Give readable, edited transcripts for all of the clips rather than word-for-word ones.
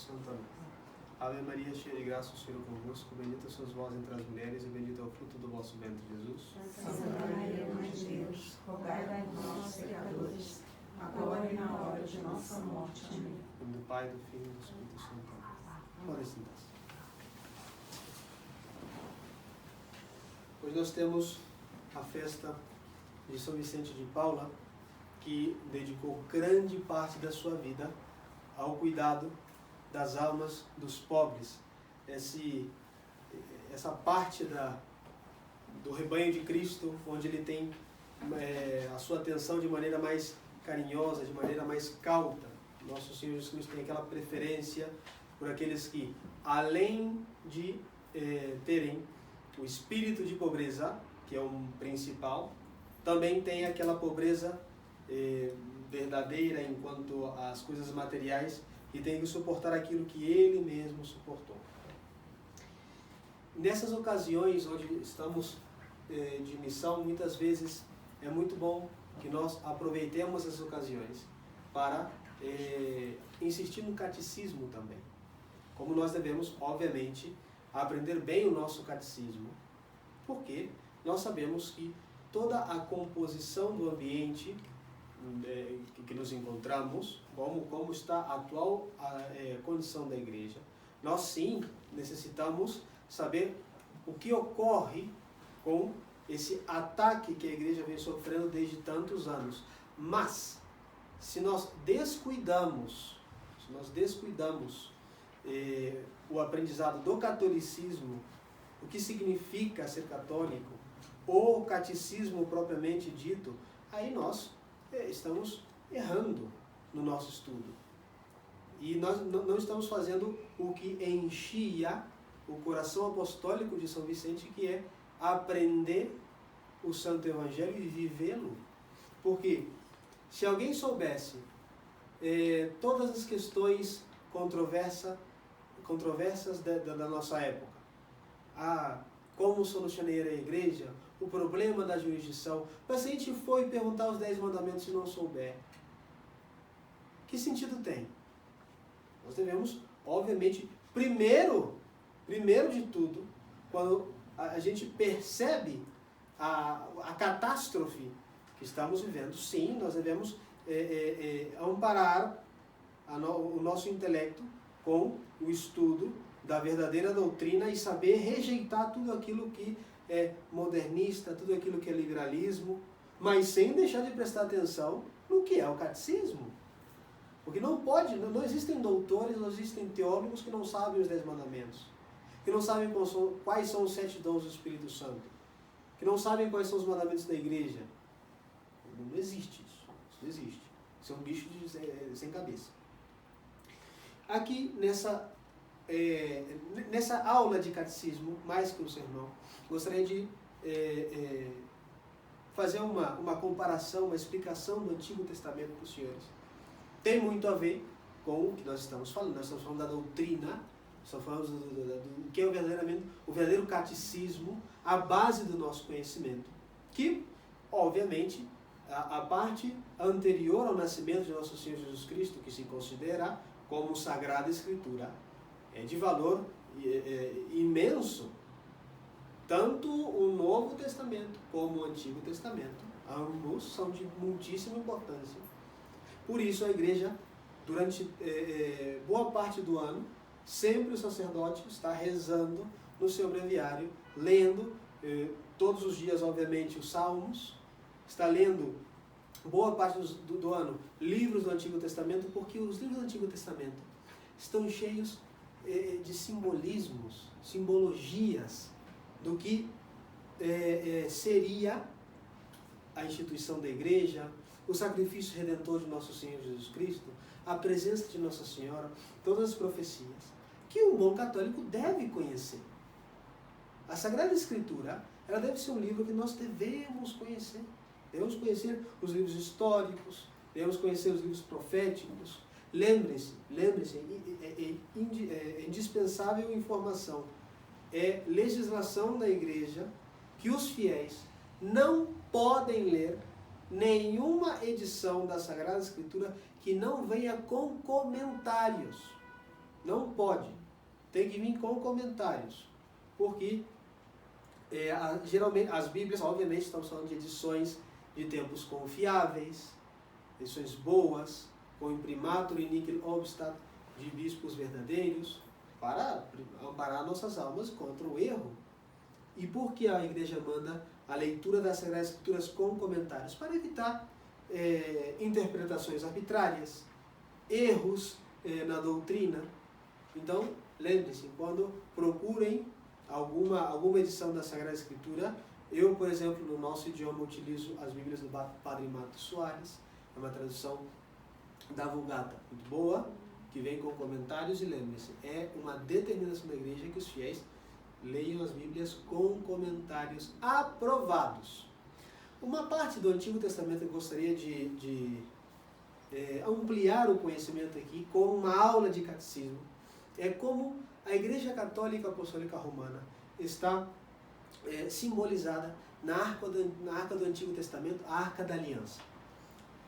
Santo. Amém. Ave Maria, cheia de graça, o Senhor é convosco. Bendita sois vós entre as mulheres, e bendito é o fruto do vosso ventre, Jesus. Santa Maria, Mãe de Deus, rogai por nós, pecadores, agora e na hora de nossa morte. Amém. Em nome do Pai, do Filho e do Espírito Santo. Amém. Podem sentar-se. Hoje nós temos a festa de São Vicente de Paula, que dedicou grande parte da sua vida ao cuidado das almas dos pobres. Essa parte do rebanho de Cristo, onde ele tem a sua atenção de maneira mais carinhosa, de maneira mais cauta. Nosso Senhor Jesus Cristo tem aquela preferência por aqueles que, além de terem o espírito de pobreza, que é o principal, também tem aquela pobreza verdadeira enquanto às coisas materiais, e tem que suportar aquilo que ele mesmo suportou. Nessas ocasiões onde estamos de missão, muitas vezes é muito bom que nós aproveitemos essas ocasiões para insistir no catecismo também. Como nós devemos, obviamente, aprender bem o nosso catecismo, porque nós sabemos que toda a composição do ambiente que nos encontramos, como está a atual condição da igreja, nós sim necessitamos saber o que ocorre com esse ataque que a igreja vem sofrendo desde tantos anos. Mas, se nós descuidamos o aprendizado do catolicismo, o que significa ser católico, ou o catecismo propriamente dito, aí nós estamos errando no nosso estudo. E nós não estamos fazendo o que enchia o coração apostólico de São Vicente, que é aprender o Santo Evangelho e vivê-lo. Porque se alguém soubesse todas as questões controversas da nossa época, como solucionar a igreja, o problema da jurisdição, mas se a gente for perguntar os 10 mandamentos e não souber, que sentido tem? Nós devemos, obviamente, primeiro de tudo, quando a gente percebe a catástrofe que estamos vivendo, sim, nós devemos amparar o nosso intelecto com o estudo da verdadeira doutrina e saber rejeitar tudo aquilo que é modernista, tudo aquilo que é liberalismo, mas sem deixar de prestar atenção no que é o catecismo. Porque não existem doutores, não existem teólogos que não sabem os 10 mandamentos, que não sabem quais são os 7 dons do Espírito Santo, que não sabem quais são os mandamentos da igreja. Não existe isso. Isso não existe. Isso é um bicho sem cabeça. Aqui nessa aula de catecismo, mais que um sermão, gostaria de fazer uma comparação, uma explicação do Antigo Testamento para os senhores. Tem muito a ver com o que nós estamos falando. Nós estamos falando da doutrina, estamos falando do que é o verdadeiro catecismo, a base do nosso conhecimento, que, obviamente, a parte anterior ao nascimento de nosso Senhor Jesus Cristo, que se considera como Sagrada Escritura, é de valor imenso. Tanto o Novo Testamento como o Antigo Testamento, ambos são de muitíssima importância. Por isso a igreja, durante boa parte do ano, sempre o sacerdote está rezando no seu breviário, lendo todos os dias, obviamente, os salmos, está lendo boa parte do ano livros do Antigo Testamento, porque os livros do Antigo Testamento estão cheios de simbolismos, simbologias do que seria a instituição da igreja, o sacrifício redentor de nosso Senhor Jesus Cristo, a presença de Nossa Senhora, todas as profecias, que um bom católico deve conhecer. A Sagrada Escritura, ela deve ser um livro que nós devemos conhecer. Devemos conhecer os livros históricos, devemos conhecer os livros proféticos. Lembre-se, é indispensável informação. É legislação da igreja que os fiéis não podem ler nenhuma edição da Sagrada Escritura que não venha com comentários. Não pode. Tem que vir com comentários. Porque geralmente as Bíblias, obviamente, estamos falando de edições de tempos confiáveis, edições boas, com imprimatur e níquel obstat de bispos verdadeiros, para amparar nossas almas contra o erro. E por que a igreja manda a leitura das Sagradas Escrituras com comentários? Para evitar interpretações arbitrárias, erros na doutrina. Então, lembre-se, quando procurem alguma edição da Sagrada Escritura, eu, por exemplo, no nosso idioma utilizo as Bíblias do Padre Matos Soares, é uma tradução da Vulgata muito boa, que vem com comentários, e lembre-se, é uma determinação da igreja que os fiéis leiam as Bíblias com comentários aprovados. Uma parte do Antigo Testamento eu gostaria de ampliar o conhecimento aqui com uma aula de catecismo. É como a Igreja Católica Apostólica Romana está simbolizada na arca do Antigo Testamento, a Arca da Aliança.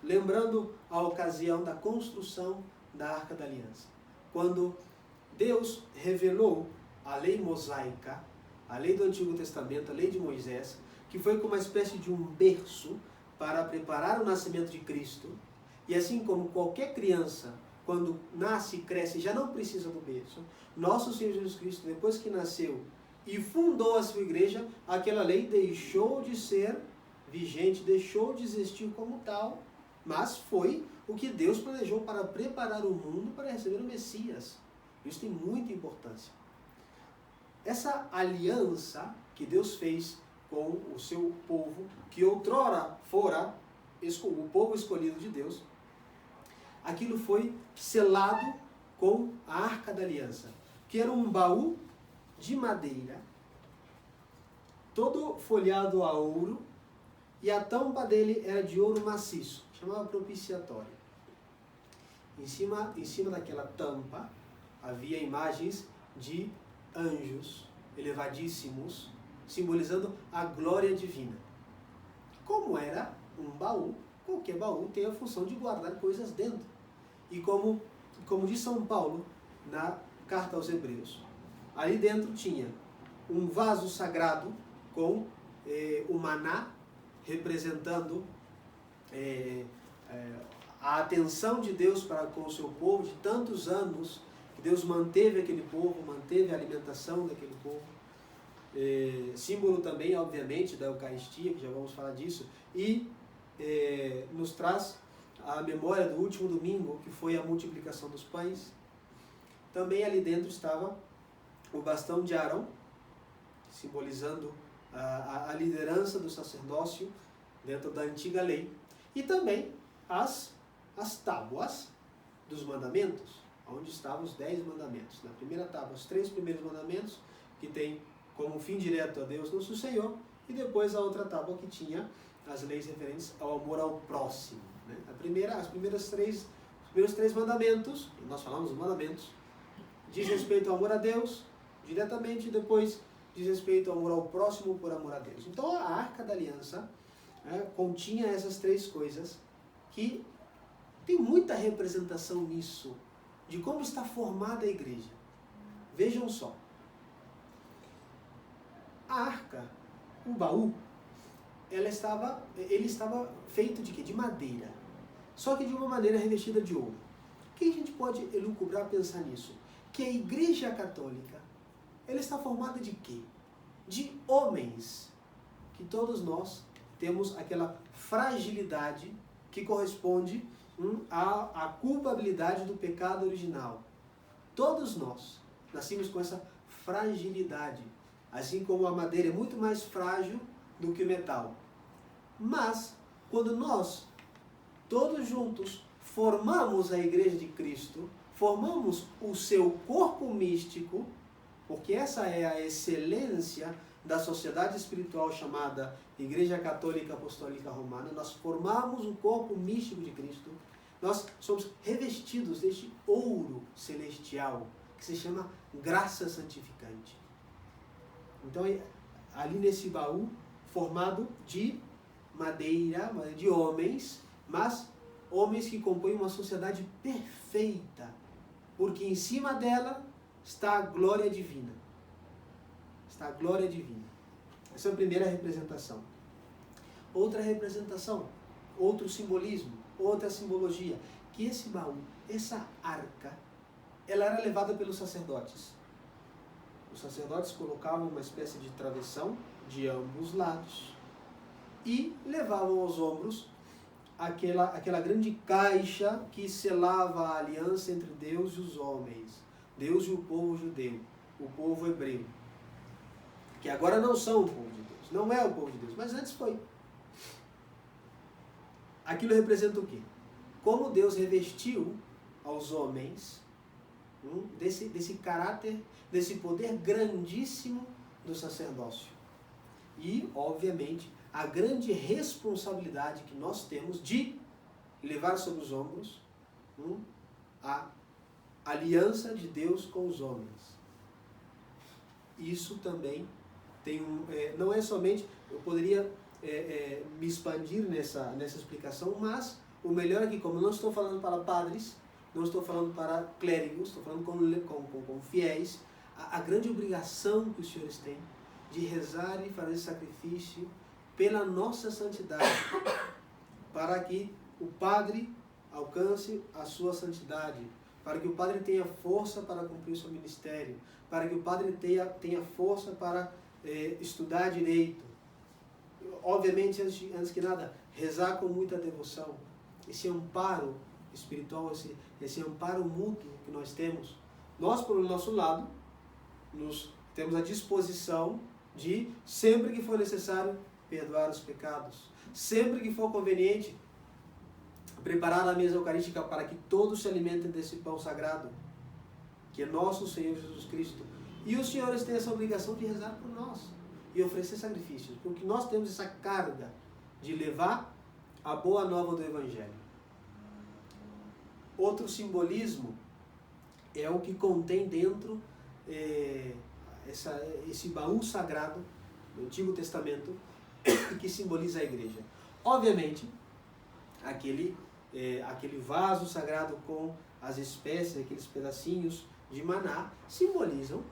Lembrando a ocasião da construção da Arca da Aliança. Quando Deus revelou a lei mosaica, a lei do Antigo Testamento, a lei de Moisés, que foi como uma espécie de um berço para preparar o nascimento de Cristo. E assim como qualquer criança, quando nasce e cresce, já não precisa do berço, nosso Senhor Jesus Cristo, depois que nasceu e fundou a sua igreja, aquela lei deixou de ser vigente, deixou de existir como tal, mas foi o que Deus planejou para preparar o mundo para receber o Messias. Isso tem muita importância. Essa aliança que Deus fez com o seu povo, que outrora fora o povo escolhido de Deus, aquilo foi selado com a Arca da Aliança, que era um baú de madeira, todo folhado a ouro, e a tampa dele era de ouro maciço, chamava propiciatório. Em cima daquela tampa havia imagens de anjos elevadíssimos, simbolizando a glória divina. Como era um baú, qualquer baú tem a função de guardar coisas dentro. E como diz São Paulo na carta aos Hebreus, ali dentro tinha um vaso sagrado com o maná, representando a atenção de Deus para com o seu povo, de tantos anos que Deus manteve aquele povo, manteve a alimentação daquele povo. Símbolo também, obviamente, da Eucaristia, que já vamos falar disso, e nos traz a memória do último domingo, que foi a multiplicação dos pães. Também ali dentro estava o bastão de Arão, simbolizando a liderança do sacerdócio dentro da antiga lei, e também as tábuas dos mandamentos, onde estavam os 10 mandamentos. Na primeira tábua, os 3 primeiros mandamentos, que tem como fim direto a Deus nosso Senhor, e depois a outra tábua que tinha as leis referentes ao amor ao próximo. Né? Os primeiros três mandamentos, nós falamos dos mandamentos, diz respeito ao amor a Deus diretamente, e depois diz respeito ao amor ao próximo por amor a Deus. Então a Arca da Aliança continha essas 3 coisas, que tem muita representação nisso, de como está formada a igreja. Vejam só. A arca, o baú, ele estava feito de quê? De madeira. Só que de uma maneira revestida de ouro. O que a gente pode elucubrar pensar nisso? Que a Igreja Católica, ela está formada de quê? De homens. Que todos nós temos aquela fragilidade que corresponde à culpabilidade do pecado original. Todos nós nascemos com essa fragilidade. Assim como a madeira é muito mais frágil do que o metal. Mas, quando nós, todos juntos, formamos a Igreja de Cristo, formamos o seu corpo místico, porque essa é a excelência da sociedade espiritual chamada Igreja Católica Apostólica Romana, nós formamos o corpo místico de Cristo, nós somos revestidos deste ouro celestial, que se chama graça santificante. Então, ali nesse baú, formado de madeira, de homens, mas homens que compõem uma sociedade perfeita, porque em cima dela está a glória divina. Está a glória divina. Essa é a primeira representação. Outra representação, outro simbolismo, outra simbologia, que esse baú, essa arca, ela era levada pelos sacerdotes. Os sacerdotes colocavam uma espécie de travessão de ambos lados e levavam aos ombros aquela grande caixa que selava a aliança entre Deus e os homens, Deus e o povo judeu, o povo hebreu, que agora não são o povo de Deus, não é o povo de Deus, mas antes foi. Aquilo representa o quê? Como Deus revestiu aos homens desse caráter, desse poder grandíssimo do sacerdócio. E, obviamente, a grande responsabilidade que nós temos de levar sobre os ombros a aliança de Deus com os homens. Isso também tem não é somente, eu poderia me expandir nessa explicação, mas o melhor é que, como eu não estou falando para padres, não estou falando para clérigos, estou falando com fiéis, a grande obrigação que os senhores têm de rezar e fazer sacrifício pela nossa santidade, para que o padre alcance a sua santidade, para que o padre tenha força para cumprir o seu ministério, para que o padre tenha força para estudar direito. Obviamente, antes que nada, rezar com muita devoção. Esse amparo espiritual, esse amparo mútuo que nós temos, nós, por nosso lado, temos a disposição de, sempre que for necessário, perdoar os pecados. Sempre que for conveniente, preparar a mesa eucarística para que todos se alimentem desse pão sagrado, que é nosso Senhor Jesus Cristo. E os senhores têm essa obrigação de rezar por nós e oferecer sacrifícios, porque nós temos essa carga de levar a boa nova do Evangelho. Outro simbolismo é o que contém dentro esse baú sagrado do Antigo Testamento, que simboliza a igreja. Obviamente, aquele vaso sagrado com as espécies, aqueles pedacinhos de maná, simbolizam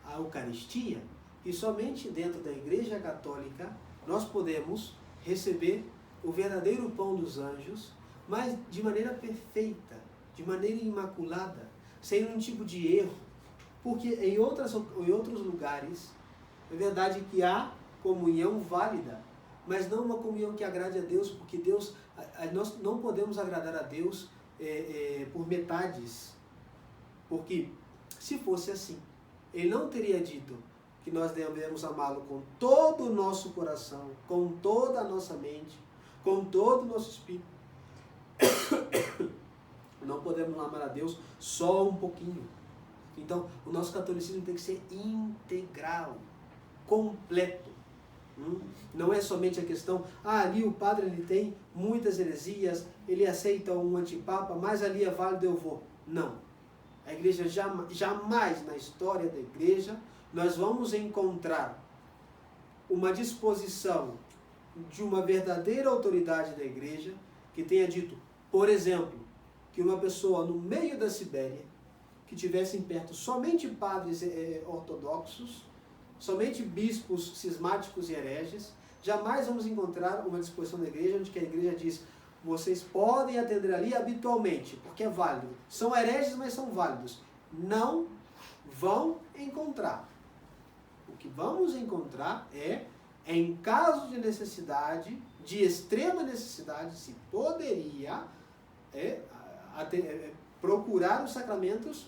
a Eucaristia. E somente dentro da Igreja Católica nós podemos receber o verdadeiro pão dos anjos, mas de maneira perfeita, de maneira imaculada, sem nenhum tipo de erro. Porque em outros lugares, é verdade que há comunhão válida, mas não uma comunhão que agrade a Deus, porque nós não podemos agradar a Deus por metades. Porque se fosse assim, Ele não teria dito que nós devemos amá-lo com todo o nosso coração, com toda a nossa mente, com todo o nosso espírito. Não podemos amar a Deus só um pouquinho. Então, o nosso catolicismo tem que ser integral, completo. Não é somente a questão, ali o padre ele tem muitas heresias, ele aceita um antipapa, mas ali é válido, eu vou. Não. A igreja jamais na história da igreja nós vamos encontrar uma disposição de uma verdadeira autoridade da igreja que tenha dito, por exemplo, que uma pessoa no meio da Sibéria, que tivessem perto somente padres ortodoxos, somente bispos cismáticos e hereges, jamais vamos encontrar uma disposição da igreja onde que a igreja diz, vocês podem atender ali habitualmente, porque é válido. São hereges, mas são válidos. Não vão encontrar. O que vamos encontrar em caso de necessidade, de extrema necessidade, se poderia procurar os sacramentos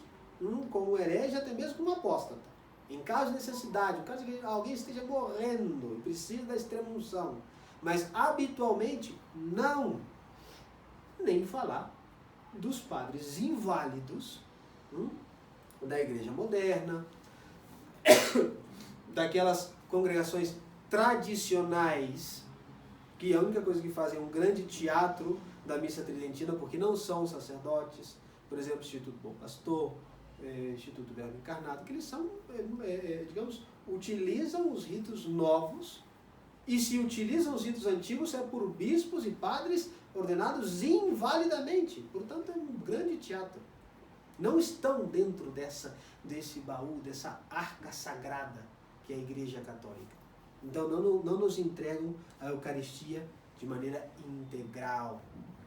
como herege, até mesmo como apóstata. Em caso de necessidade, em caso de que alguém esteja morrendo e precisa da extrema unção. Mas habitualmente, não. Nem falar dos padres inválidos da igreja moderna, daquelas congregações tradicionais, que a única coisa que fazem é um grande teatro da missa tridentina, porque não são sacerdotes, por exemplo, Instituto Bom Pastor, Instituto Verbo Encarnado, que eles são, digamos, utilizam os ritos novos, e se utilizam os ritos antigos é por bispos e padres ordenados invalidamente. Portanto, é um grande teatro. não estão dentro desse baú, dessa arca sagrada que é a Igreja Católica. Então não nos entregam a Eucaristia de maneira integral,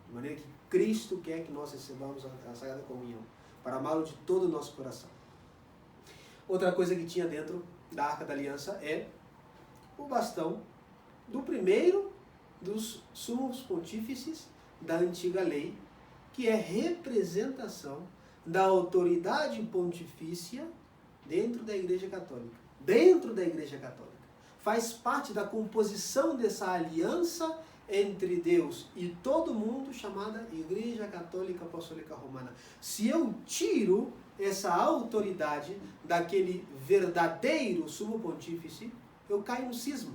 de maneira que Cristo quer que nós recebamos a Sagrada Comunhão, para amá-lo de todo o nosso coração. Outra coisa que tinha dentro da Arca da Aliança é o bastão do primeiro dos sumos pontífices da antiga lei, que é representação da autoridade pontifícia dentro da Igreja Católica. Dentro da Igreja Católica. Faz parte da composição dessa aliança entre Deus e todo mundo, chamada Igreja Católica Apostólica Romana. Se eu tiro essa autoridade daquele verdadeiro sumo pontífice, eu caio no cisma.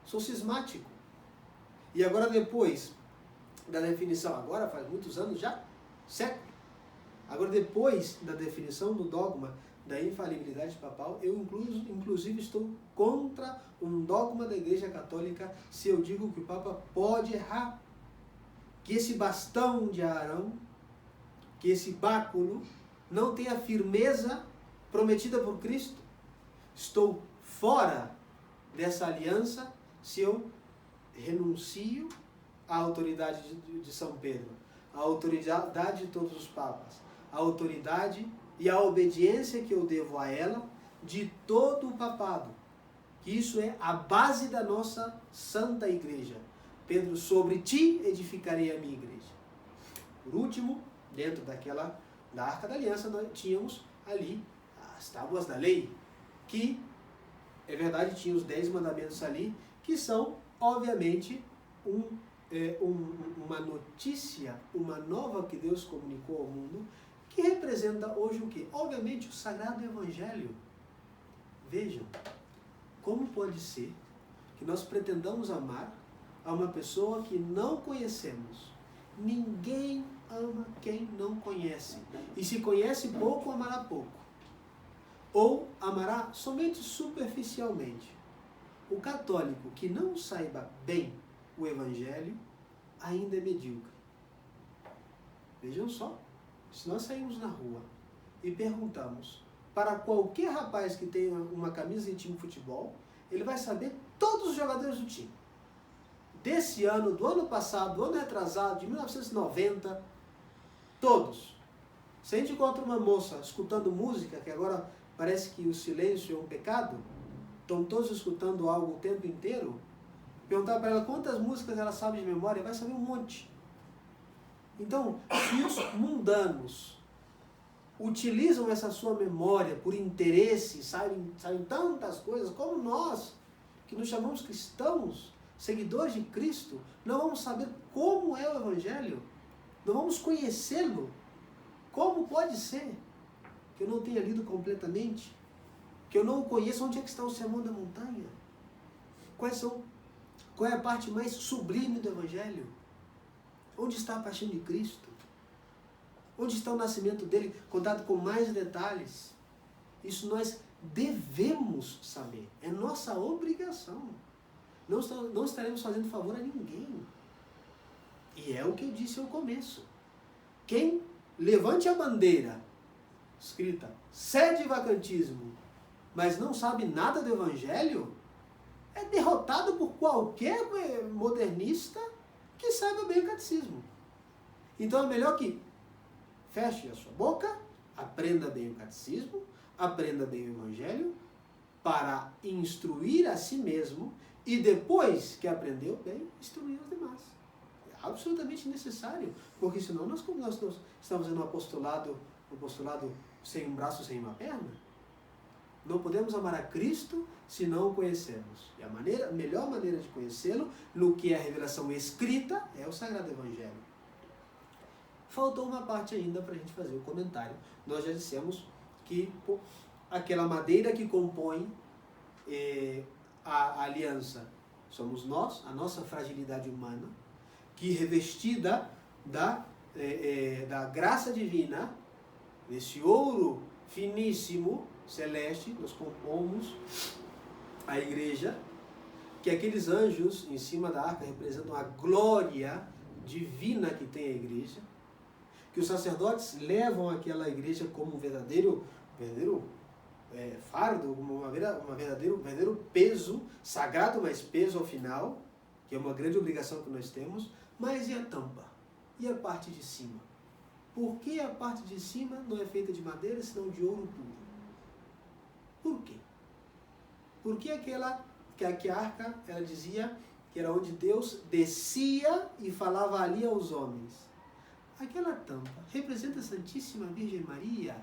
Sou cismático. E agora, depois da definição, agora faz muitos anos já, século. Agora, depois da definição do dogma da infalibilidade papal, eu inclusive estou contra um dogma da Igreja Católica se eu digo que o Papa pode errar. Que esse bastão de Arão, que esse báculo, não tem a firmeza prometida por Cristo. Estou fora dessa aliança se eu renuncio à autoridade de São Pedro, à autoridade de todos os papas, à autoridade e à obediência que eu devo a ela de todo o papado. Que isso é a base da nossa Santa Igreja. Pedro, sobre ti edificarei a minha igreja. Por último, dentro da Arca da Aliança, nós tínhamos ali as tábuas da lei, que, é verdade, tinha os 10 mandamentos ali, que são, obviamente, uma notícia, uma nova que Deus comunicou ao mundo, que representa hoje o quê? Obviamente, o Sagrado Evangelho. Vejam, como pode ser que nós pretendamos amar a uma pessoa que não conhecemos? Ninguém ama quem não conhece. E se conhece pouco, amará pouco. Ou amará somente superficialmente. O católico que não saiba bem o Evangelho ainda é medíocre. Vejam só, se nós sairmos na rua e perguntamos para qualquer rapaz que tenha uma camisa de time de futebol, ele vai saber todos os jogadores do time. Desse ano, do ano passado, do ano retrasado, de 1990, todos. Se a gente encontra uma moça escutando música, que agora parece que o silêncio é um pecado, estão todos escutando algo o tempo inteiro, perguntar para ela quantas músicas ela sabe de memória, vai saber um monte. Então, se os mundanos utilizam essa sua memória por interesse, sabem tantas coisas, como nós, que nos chamamos cristãos, seguidores de Cristo, não vamos saber como é o Evangelho, não vamos conhecê-lo. Como pode ser que eu não tenha lido completamente? Que eu não conheça onde é que está o Sermão da Montanha? Qual é a parte mais sublime do Evangelho? Onde está a paixão de Cristo? Onde está o nascimento dele, contado com mais detalhes? Isso nós devemos saber. É nossa obrigação. Não estaremos fazendo favor a ninguém. E é o que eu disse ao começo. Quem levante a bandeira escrita sede vacantismo, mas não sabe nada do Evangelho, é derrotado por qualquer modernista que saiba bem o catecismo. Então é melhor que feche a sua boca, aprenda bem o catecismo, aprenda bem o Evangelho, para instruir a si mesmo e depois que aprendeu bem, instruir os demais. É absolutamente necessário, porque senão nós estamos no apostolado sem um braço, sem uma perna. Não podemos amar a Cristo se não o conhecermos. E a melhor maneira de conhecê-lo, no que é a revelação escrita, é o Sagrado Evangelho. Faltou uma parte ainda para a gente fazer o comentário. Nós já dissemos que aquela madeira que compõe a aliança somos nós, a nossa fragilidade humana, que revestida da graça divina, desse ouro finíssimo, celeste, nós compomos a igreja, que aqueles anjos em cima da arca representam a glória divina que tem a igreja, que os sacerdotes levam aquela igreja como um verdadeiro fardo, como um verdadeiro peso, sagrado, mas peso ao final, que é uma grande obrigação que nós temos. Mas e a tampa? E a parte de cima? Por que a parte de cima não é feita de madeira, senão de ouro puro? Por quê? Porque que a arca, ela dizia que era onde Deus descia e falava ali aos homens. Aquela tampa representa a Santíssima Virgem Maria,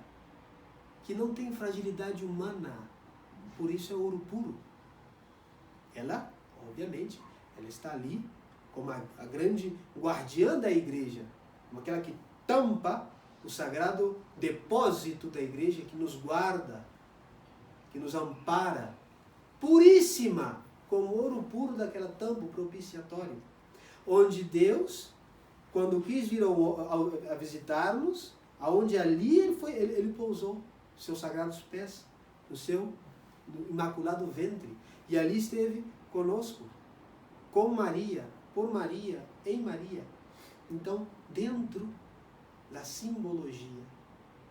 que não tem fragilidade humana, por isso é ouro puro. Ela, obviamente, ela está ali como a grande guardiã da igreja, como aquela que tampa o sagrado depósito da igreja, que nos guarda, que nos ampara, puríssima, como ouro puro daquela tampa, o propiciatório, onde Deus, quando quis vir a visitar-nos, aonde ali ele pousou seus sagrados pés, no seu imaculado ventre, e ali esteve conosco, com Maria, por Maria, em Maria. Então, dentro da simbologia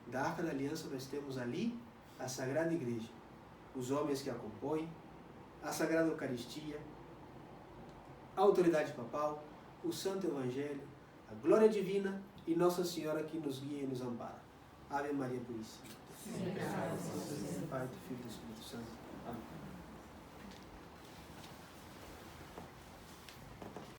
da Arca da Aliança, nós temos ali a Sagrada Igreja, os homens que a compõem, a Sagrada Eucaristia, a autoridade papal, o Santo Evangelho, a glória divina e Nossa Senhora que nos guia e nos ampara. Ave Maria Puríssima. Sim, Pai, do Filho e do Espírito Santo. Amém.